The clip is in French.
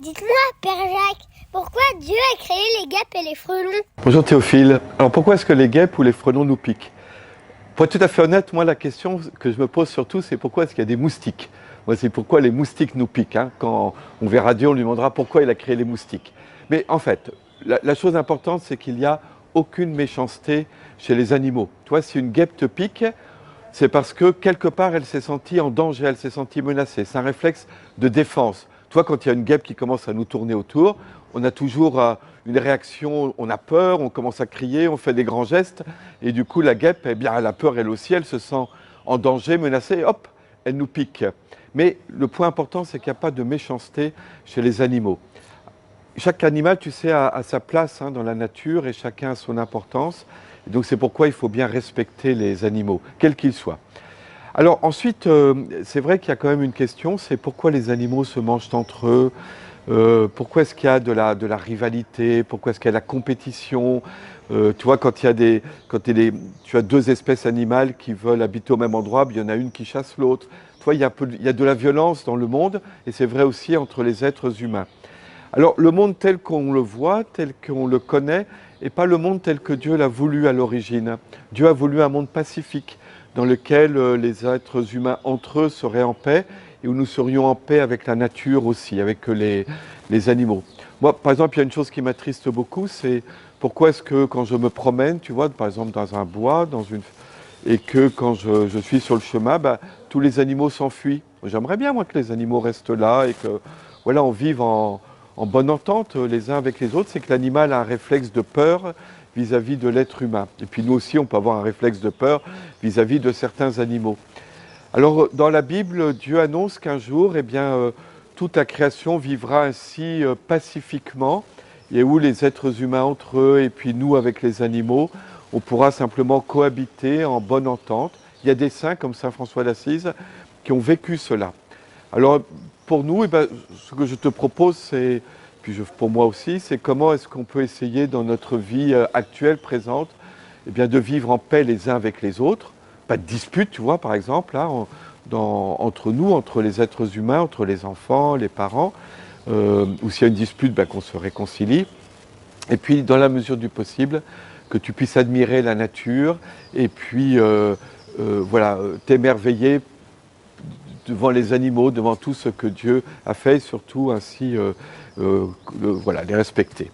Dites-moi, Père Jacques, pourquoi Dieu a créé les guêpes et les frelons? Bonjour Théophile. Alors pourquoi est-ce que les guêpes ou les frelons nous piquent? Pour être tout à fait honnête, moi la question que je me pose surtout, c'est pourquoi est-ce qu'il y a des moustiques? Moi c'est pourquoi les moustiques nous piquent. Quand on verra Dieu, on lui demandera pourquoi il a créé les moustiques. Mais en fait, la chose importante, c'est qu'il n'y a aucune méchanceté chez les animaux. Toi, si une guêpe te pique, c'est parce que quelque part elle s'est sentie en danger, elle s'est sentie menacée. C'est un réflexe de défense. Toi, quand il y a une guêpe qui commence à nous tourner autour, on a toujours une réaction, on a peur, on commence à crier, on fait des grands gestes, et du coup la guêpe, eh bien, elle a peur elle aussi, elle se sent en danger, menacée, et hop, elle nous pique. Mais le point important, c'est qu'il n'y a pas de méchanceté chez les animaux. Chaque animal, tu sais, a sa place dans la nature et chacun a son importance. Et donc c'est pourquoi il faut bien respecter les animaux, quels qu'ils soient. Alors ensuite, c'est vrai qu'il y a quand même une question, c'est pourquoi les animaux se mangent entre eux, pourquoi est-ce qu'il y a de la rivalité, pourquoi est-ce qu'il y a de la compétition. Tu vois, quand tu as deux espèces animales qui veulent habiter au même endroit, il y en a une qui chasse l'autre. Tu vois, il y a de la violence dans le monde, et c'est vrai aussi entre les êtres humains. Alors le monde tel qu'on le voit, tel qu'on le connaît, n'est pas le monde tel que Dieu l'a voulu à l'origine. Dieu a voulu un monde pacifique, dans lequel les êtres humains entre eux seraient en paix, et où nous serions en paix avec la nature aussi, avec les animaux. Moi, par exemple, il y a une chose qui m'attriste beaucoup, c'est pourquoi est-ce que quand je me promène, tu vois, par exemple dans un bois, et que quand je suis sur le chemin, tous les animaux s'enfuient. J'aimerais bien, moi, que les animaux restent là et que, voilà, on vive en bonne entente les uns avec les autres. C'est que l'animal a un réflexe de peur vis-à-vis de l'être humain. Et puis nous aussi, on peut avoir un réflexe de peur vis-à-vis de certains animaux. Alors, dans la Bible, Dieu annonce qu'un jour, toute la création vivra ainsi pacifiquement, et où les êtres humains entre eux et puis nous avec les animaux, on pourra simplement cohabiter en bonne entente. Il y a des saints comme saint François d'Assise qui ont vécu cela. Alors, pour nous, ce que je te propose, pour moi aussi, c'est comment est-ce qu'on peut essayer dans notre vie actuelle, présente, de vivre en paix les uns avec les autres. Pas de dispute, tu vois, par exemple, entre nous, entre les êtres humains, entre les enfants, les parents, ou s'il y a une dispute, qu'on se réconcilie. Et puis, dans la mesure du possible, que tu puisses admirer la nature et puis, t'émerveiller devant les animaux, devant tout ce que Dieu a fait, et surtout ainsi les respecter.